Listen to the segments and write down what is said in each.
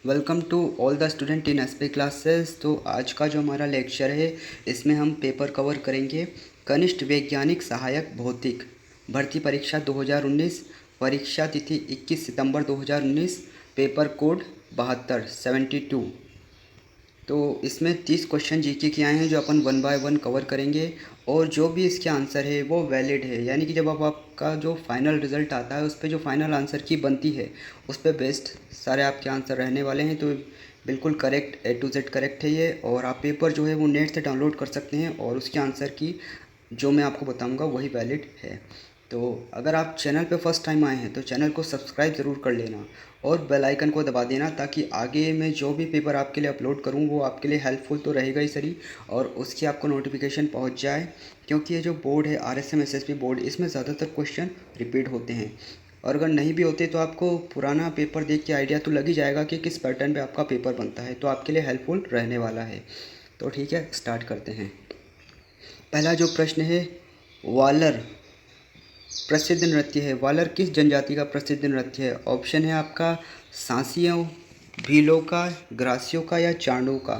Welcome to all the student in SP classes. तो आज का जो हमारा लेक्चर है इसमें हम पेपर कवर करेंगे कनिष्ठ वैज्ञानिक सहायक भौतिक भर्ती परीक्षा 2019। परीक्षा तिथि 21 सितंबर 2019। Paper code 72। तो इसमें 30 क्वेश्चन जीके के आए हैं जो अपन वन बाय वन कवर करेंगे और जो भी इसके आंसर है वो वैलिड है, यानी कि जब अब आपका जो फाइनल रिज़ल्ट आता है उस पर जो फाइनल आंसर की बनती है उस पर बेस्ड सारे आपके आंसर रहने वाले हैं। तो बिल्कुल correct, A to Z correct है ये। और आप पेपर जो है वो नेट से डाउनलोड कर सकते हैं और उसके आंसर की जो मैं आपको बताऊंगा वही वैलिड है। तो अगर आप चैनल पे फर्स्ट टाइम आए हैं तो चैनल को सब्सक्राइब ज़रूर कर लेना और बेल आइकन को दबा देना, ताकि आगे मैं जो भी पेपर आपके लिए अपलोड करूं वो आपके लिए हेल्पफुल तो रहेगा ही सही, और उसकी आपको नोटिफिकेशन पहुंच जाए। क्योंकि ये जो बोर्ड है RSM SSB बोर्ड, इसमें ज़्यादातर क्वेश्चन रिपीट होते हैं, और अगर नहीं भी होते तो आपको पुराना पेपर देख के आइडिया तो लग ही जाएगा कि किस पैटर्न पे आपका पेपर बनता है, तो आपके लिए हेल्पफुल रहने वाला है। तो ठीक है, स्टार्ट करते हैं। पहला जो प्रश्न है, वालर प्रसिद्ध नृत्य है। वालर किस जनजाति का प्रसिद्ध नृत्य है? ऑप्शन है आपका सांसियों, भीलों का, ग्रासियों का या चांडों का।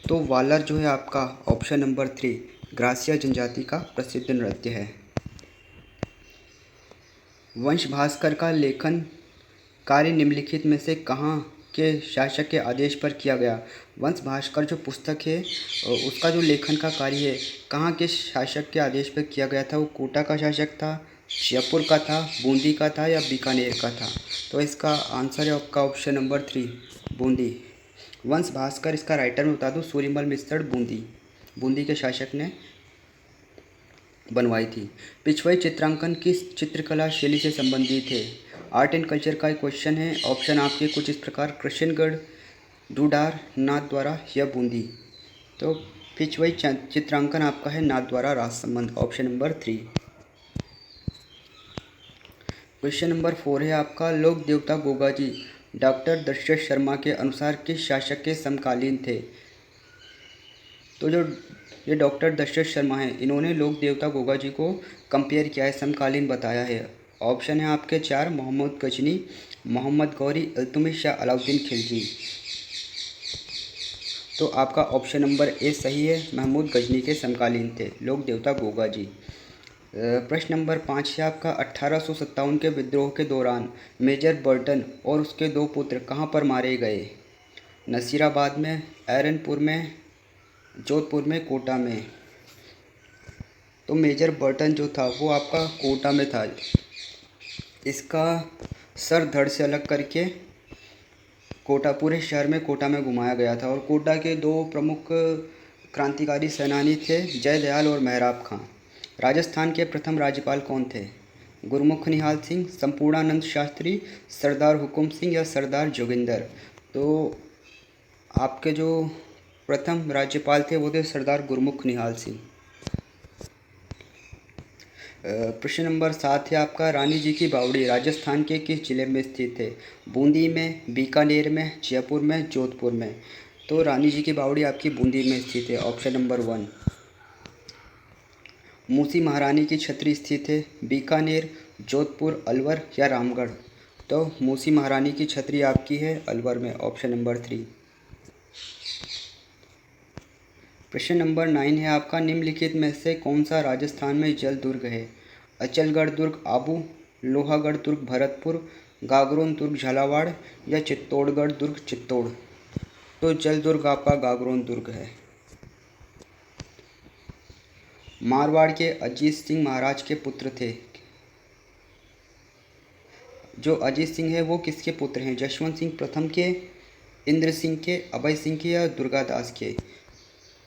तो वालर जो है आपका ऑप्शन नंबर 3 ग्रासिया जनजाति का प्रसिद्ध नृत्य है। वंश भास्कर का लेखन कार्य निम्नलिखित में से कहाँ के शासक के आदेश पर किया गया? वंश भास्कर जो पुस्तक है उसका जो लेखन का कार्य है कहाँ के शासक के आदेश पर किया गया था? वो कोटा का शासक था, जयपुर का था, बूंदी का था या बीकानेर का था? तो इसका आंसर है आपका ऑप्शन नंबर 3 बूंदी। वंश भास्कर, इसका राइटर में बता दूँ, सूर्यमल मिस्र बूंदी, बूंदी के शासक ने बनवाई थी। पिछवाई चित्रांकन किस चित्रकला शैली से संबंधित है? आर्ट एंड कल्चर का एक क्वेश्चन है। ऑप्शन आपके कुछ इस प्रकार, कृष्णगढ़, डूडार, नाथद्वारा या बूंदी। तो पिछवाई चित्रांकन आपका है Nathdwara Rajsamand, option number 3। Question number 4 है आपका, लोक देवता गोगाजी डॉक्टर दशरथ शर्मा के अनुसार किस शासक के समकालीन थे? तो जो ये डॉक्टर दशरथ शर्मा हैं, इन्होंने लोक देवता गोगा जी को कंपेयर किया है, समकालीन बताया है। ऑप्शन है आपके 4 मोहम्मद गजनी, मोहम्मद गौरी, इल्तुमिश या अलाउद्दीन खिलजी। तो आपका ऑप्शन नंबर ए सही है, महमूद गजनी के समकालीन थे लोक देवता गोगा जी। प्रश्न नंबर 5 है आपका, 1857 के विद्रोह के दौरान मेजर बर्टन और उसके 2 पुत्र कहाँ पर मारे गए? नसीराबाद में, एरनपुर में, जोधपुर में, कोटा में। तो मेजर बर्टन जो था वो आपका कोटा में था। इसका सर धड़ से अलग करके कोटा, पूरे शहर में कोटा में घुमाया गया था। और कोटा के 2 प्रमुख क्रांतिकारी सेनानी थे, जयदयाल और मेहराब खां। राजस्थान के प्रथम राज्यपाल कौन थे? गुरमुख निहाल सिंह, संपूर्णानंद शास्त्री, सरदार हुकुम सिंह या सरदार जोगिंदर। तो आपके जो प्रथम राज्यपाल थे वो थे सरदार गुरमुख निहाल सिंह। प्रश्न नंबर 7 है आपका, रानी जी की बावड़ी राजस्थान के किस जिले में स्थित है? बूंदी में, बीकानेर में, जयपुर में, जोधपुर में। तो रानी जी की बावड़ी आपकी बूंदी में स्थित है, ऑप्शन नंबर 1। मूसी महारानी की छतरी स्थित है बीकानेर, जोधपुर, अलवर या रामगढ़। तो मूसी महारानी की छतरी आपकी है अलवर में, ऑप्शन नंबर 3। प्रश्न नंबर 9 है आपका, निम्नलिखित में से कौन सा राजस्थान में जल दुर्ग है? अचलगढ़ दुर्ग आबू, लोहागढ़ दुर्ग भरतपुर, गागरोन दुर्ग झालावाड़ या चित्तौड़गढ़ दुर्ग चित्तौड़। तो जल दुर्ग आपका गागरोन दुर्ग है। मारवाड़ के अजीत सिंह महाराज के पुत्र थे। जो अजीत सिंह है वो किसके पुत्र हैं? जशवंत सिंह प्रथम के, इंद्र सिंह के, अभय सिंह के या दुर्गादास के।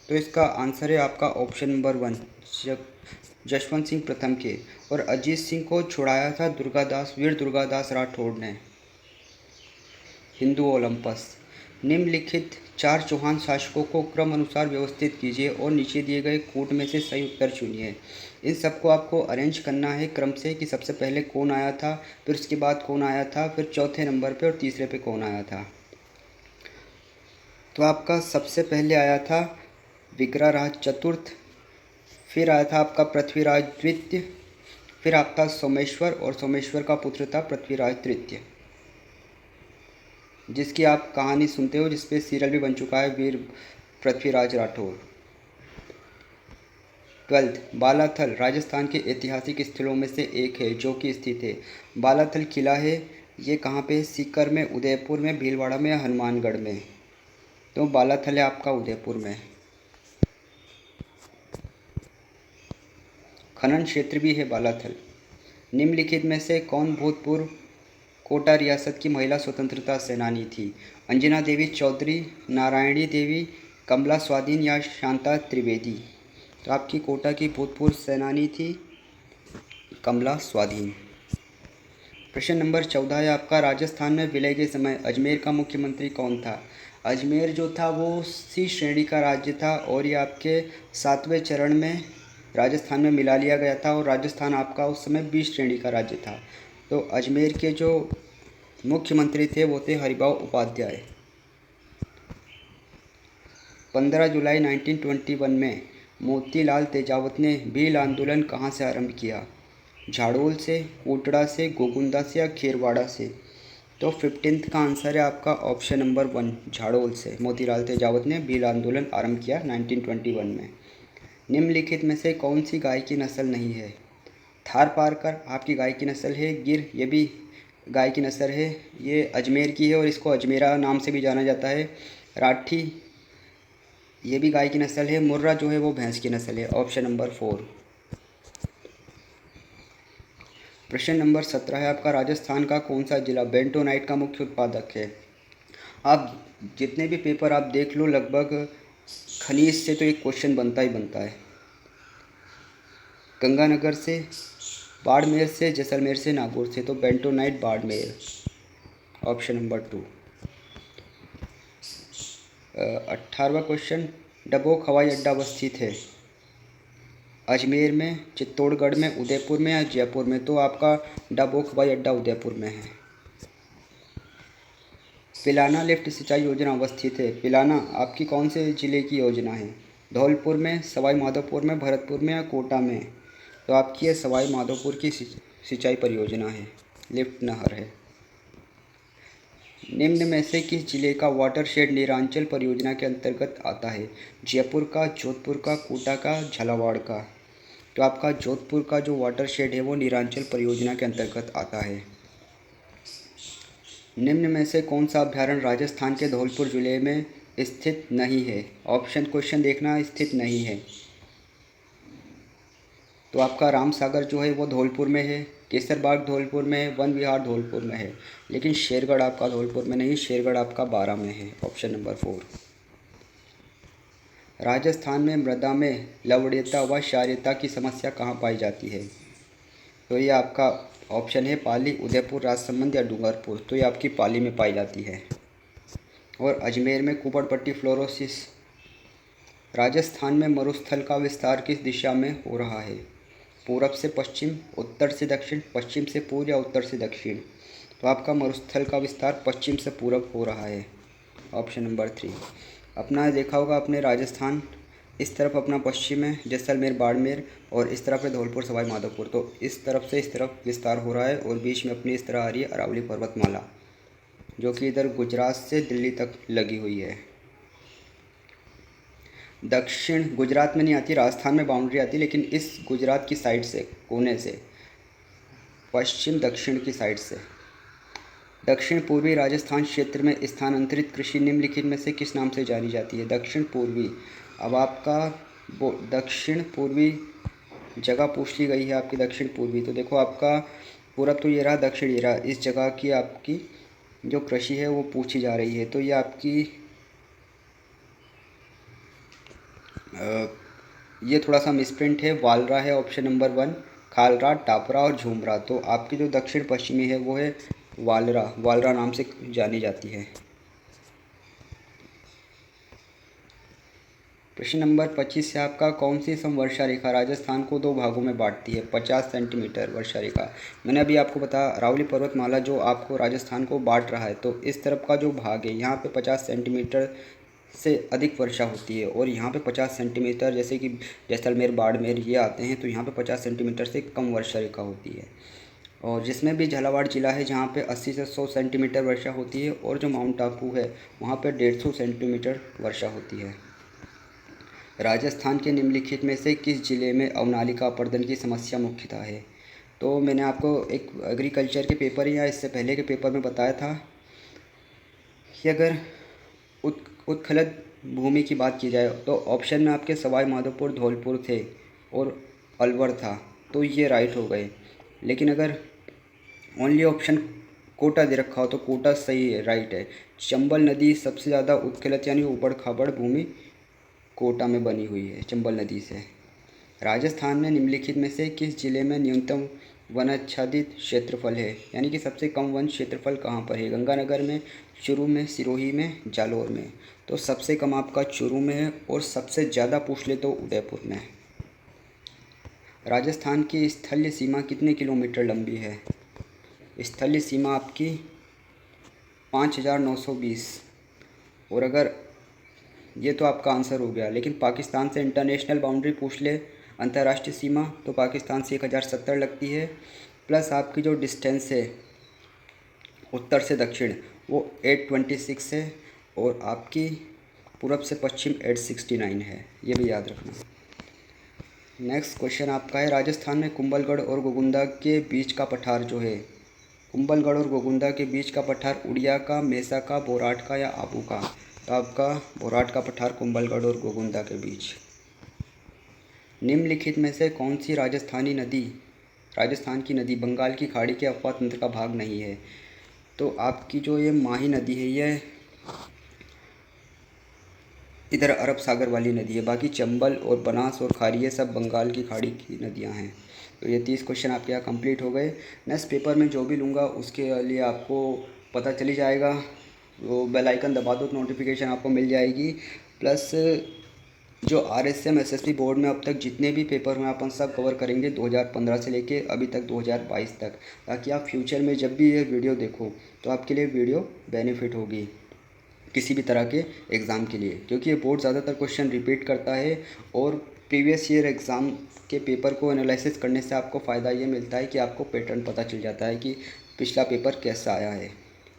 तो इसका आंसर है आपका ऑप्शन नंबर 1 जशवंत सिंह प्रथम के। और अजीत सिंह को छुड़ाया था दुर्गादास, वीर दुर्गादास राठौड़ ने, हिंदू ओलंपस। निम्नलिखित 4 चौहान शासकों को क्रम अनुसार व्यवस्थित कीजिए और नीचे दिए गए कूट में से सही उत्तर चुनिए। इन सबको आपको अरेंज करना है क्रम से कि सबसे पहले कौन आया था, फिर उसके बाद कौन आया था, फिर चौथे नंबर पे और तीसरे पे कौन आया था। तो आपका सबसे पहले आया था विग्रहराज चतुर्थ, फिर आया था आपका पृथ्वीराज द्वितीय, फिर आपका सोमेश्वर, और सोमेश्वर का पुत्र था पृथ्वीराज तृतीय। जिसकी आप कहानी सुनते हो, जिस पे सीरियल भी बन चुका है, वीर पृथ्वीराज राठौर। 12th, बालाथल राजस्थान के ऐतिहासिक स्थलों में से एक है जो कि स्थित है। बालाथल किला है, ये कहाँ पे है? सीकर में, उदयपुर में, भीलवाड़ा में या हनुमानगढ़ में? तो बालाथल है आपका उदयपुर में। खनन क्षेत्र भी है बालाथल। निम्नलिखित में से कौन भूतपूर्व कोटा रियासत की महिला स्वतंत्रता सेनानी थी? अंजना देवी चौधरी, नारायणी देवी, कमला स्वाधीन या शांता त्रिवेदी? तो आपकी कोटा की भूतपूर्व सेनानी थी कमला स्वाधीन। प्रश्न नंबर 14 है आपका, राजस्थान में विलय के समय अजमेर का मुख्यमंत्री कौन था? अजमेर जो था वो सी श्रेणी का राज्य था और ये आपके 7वें चरण में राजस्थान में मिला लिया गया था और राजस्थान आपका उस समय बी श्रेणी का राज्य था। तो अजमेर के जो मुख्यमंत्री थे वो थे हरिभाऊ उपाध्याय। 15 जुलाई 1921 में मोतीलाल तेजावत ने भील आंदोलन कहाँ से आरंभ किया? झाड़ोल से, कोटड़ा से, गोगुंदा से या खेरवाड़ा से? तो 15th का आंसर है आपका ऑप्शन नंबर 1, झाड़ोल से मोतीलाल तेजावत ने भील आंदोलन आरंभ किया 1921 में। निम्नलिखित में से कौन सी गाय की नस्ल नहीं है? थारपारकर आपकी गाय की नस्ल है। गिर ये भी गाय की नस्ल है, ये अजमेर की है और इसको अजमेरा नाम से भी जाना जाता है। राठी ये भी गाय की नस्ल है। मुर्रा जो है वो भैंस की नस्ल है, ऑप्शन नंबर 4। प्रश्न नंबर 17 है आपका, राजस्थान का कौन सा जिला बेंटोनाइट का मुख्य उत्पादक है? आप जितने भी पेपर आप देख लो, लगभग खनिज से तो एक क्वेश्चन बनता ही बनता है। गंगानगर से, बाड़मेर से, जैसलमेर से, नागौर से? तो बेंटोनाइट बाड़मेर, ऑप्शन नंबर 2। 18वां क्वेश्चन, डबोक हवाई अड्डा अवस्थित है अजमेर में, चित्तौड़गढ़ में, उदयपुर में या जयपुर में? तो आपका डबोक हवाई अड्डा उदयपुर में है। पिलाना लिफ्ट सिंचाई योजना अवस्थित है। पिलाना आपकी कौन से ज़िले की योजना है? धौलपुर में, सवाई माधोपुर में, भरतपुर में या कोटा में? तो आपकी ये सवाई माधोपुर की सिंचाई परियोजना है, लिफ्ट नहर है। निम्न में से किस जिले का वाटरशेड नीरांचल परियोजना के अंतर्गत आता है? जयपुर का, जोधपुर का, कोटा का, झालावाड़ का? तो आपका जोधपुर का जो वाटरशेड है वो नीरांचल परियोजना के अंतर्गत आता है। निम्न में से कौन सा अभ्यारण्य राजस्थान के धौलपुर जिले में स्थित नहीं है? ऑप्शन क्वेश्चन देखना, स्थित नहीं है। तो आपका रामसागर जो है वो धौलपुर में है, केसरबाग धौलपुर में है, वन विहार धौलपुर में है, लेकिन शेरगढ़ आपका धौलपुर में नहीं, शेरगढ़ आपका बारां में है, ऑप्शन नंबर 4। राजस्थान में मृदा में लवणीयता व क्षारीयता की समस्या कहाँ पाई जाती है? तो ये आपका ऑप्शन है पाली, उदयपुर, राजसमंद या डूंगरपुर? तो ये आपकी पाली में पाई जाती है। और अजमेर में कुपड़पट्टी फ्लोरोसिस। राजस्थान में मरुस्थल का विस्तार किस दिशा में हो रहा है? पूरब से पश्चिम, उत्तर से दक्षिण, पश्चिम से पूर्व या उत्तर से दक्षिण? तो आपका मरुस्थल का विस्तार पश्चिम से पूरब हो रहा है, ऑप्शन नंबर 3। अपना देखा होगा आपने राजस्थान, इस तरफ अपना पश्चिम है जैसलमेर बाड़मेर और इस तरफ है धौलपुर सवाई माधोपुर। तो इस तरफ से इस तरफ विस्तार हो रहा है और बीच में अपनी इस तरह आ रही है अरावली पर्वतमाला, जो कि इधर गुजरात से दिल्ली तक लगी हुई है। दक्षिण गुजरात में नहीं आती, राजस्थान में बाउंड्री आती, लेकिन इस गुजरात की साइड से, कोने से, पश्चिम दक्षिण की साइड से। दक्षिण पूर्वी राजस्थान क्षेत्र में स्थानांतरित कृषि निम्नलिखित में से किस नाम से जानी जाती है? दक्षिण पूर्वी, अब आपका दक्षिण पूर्वी जगह पूछ ली गई है आपकी, दक्षिण पूर्वी। तो देखो आपका पूरब तो ये रहा, दक्षिण ये रहा, इस जगह की आपकी जो कृषि है वो पूछी जा रही है। तो ये आपकी ये थोड़ा सा मिसप्रिंट है, वालरा है ऑप्शन नंबर 1, खालरा, टापरा और झूमरा। तो आपकी जो दक्षिण पश्चिमी है वो है वालरा, वालरा नाम से जानी जाती है। प्रश्न नंबर 25 से आपका, कौन सी समवर्षा रेखा राजस्थान को 2 भागों में बांटती है? 50 सेंटीमीटर वर्षा रेखा। मैंने अभी आपको बताया अरावली पर्वतमाला जो आपको राजस्थान को बांट रहा है, तो इस तरफ का जो भाग है यहाँ पे 50 सेंटीमीटर से अधिक वर्षा होती है और यहाँ पे 50 सेंटीमीटर, जैसे कि जैसलमेर बाड़मेर ये आते हैं, तो यहाँ पे 50 सेंटीमीटर से कम वर्षा रेखा होती है। और जिसमें भी झालावाड़ ज़िला है जहाँ पे 80 से 100 सेंटीमीटर वर्षा होती है, और जो माउंट आबू है वहाँ पे 150 सेंटीमीटर वर्षा होती है। राजस्थान के निम्नलिखित में से किस जिले में अवनालिका अपर्दन की समस्या मुख्यतः है? तो मैंने आपको एक एग्रीकल्चर के पेपर या इससे पहले के पेपर में बताया था कि अगर उत्खनन भूमि की बात की जाए तो ऑप्शन में आपके सवाई माधोपुर, धौलपुर थे और अलवर था, तो ये राइट हो गए। लेकिन अगर ओनली ऑप्शन कोटा दे रखा हो तो कोटा सही है, राइट है। चंबल नदी सबसे ज़्यादा उत्खनन यानी ऊबड़ खाबड़ भूमि कोटा में बनी हुई है चंबल नदी से। राजस्थान में निम्नलिखित में से किस जिले में न्यूनतम वनाच्छादित क्षेत्रफल है, यानी कि सबसे कम वन क्षेत्रफल कहाँ पर है? गंगानगर में, चूरू में, सिरोही में, जालौर में। तो सबसे कम आपका चूरू में है और सबसे ज़्यादा पूछ ले तो उदयपुर में। राजस्थान की स्थलीय सीमा कितने किलोमीटर लंबी है? स्थलीय सीमा आपकी 5,920। और अगर ये तो आपका आंसर हो गया, लेकिन पाकिस्तान से इंटरनेशनल बाउंड्री पूछ ले, अंतर्राष्ट्रीय सीमा, तो पाकिस्तान से 1070 लगती है। प्लस आपकी जो डिस्टेंस है उत्तर से दक्षिण वो 826 है, और आपकी पूरब से पश्चिम 869 है, ये भी याद रखना। नेक्स्ट क्वेश्चन आपका है, राजस्थान में कुंभलगढ़ और गोगुंदा के बीच का पठार जो है, कुंभलगढ़ और गोगुंदा के बीच का पठार उड़िया का, मेसा का, बोराट का या आबू का? तो आपका बोराट का पठार कुंभलगढ़ और गोगुंदा के बीच। निम्नलिखित में से कौन सी राजस्थान की नदी बंगाल की खाड़ी के अफवाह तंत्र का भाग नहीं है? तो आपकी जो ये माही नदी है ये इधर अरब सागर वाली नदी है, बाकी चंबल और बनास और खारी ये सब बंगाल की खाड़ी की नदियां हैं। तो ये 30 क्वेश्चन आपके यहाँ कंप्लीट हो गए। नेक्स्ट पेपर में जो भी लूँगा उसके लिए आपको पता चली जाएगा, वो बेल आइकन दबा दो तो नोटिफिकेशन आपको मिल जाएगी। प्लस जो RSM SSB बोर्ड में अब तक जितने भी पेपर हुए अपन सब कवर करेंगे 2015 से लेके अभी तक 2022 तक, ताकि आप फ्यूचर में जब भी ये वीडियो देखो तो आपके लिए वीडियो बेनिफिट होगी किसी भी तरह के एग्ज़ाम के लिए, क्योंकि ये बोर्ड ज़्यादातर क्वेश्चन रिपीट करता है। और प्रीवियस ईयर एग्ज़ाम के पेपर को एनालिसिस करने से आपको फ़ायदा ये मिलता है कि आपको पैटर्न पता चल जाता है कि पिछला पेपर कैसा आया है।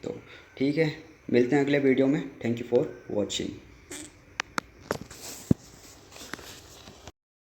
तो ठीक है, मिलते हैं अगले वीडियो में। Thank you for watching.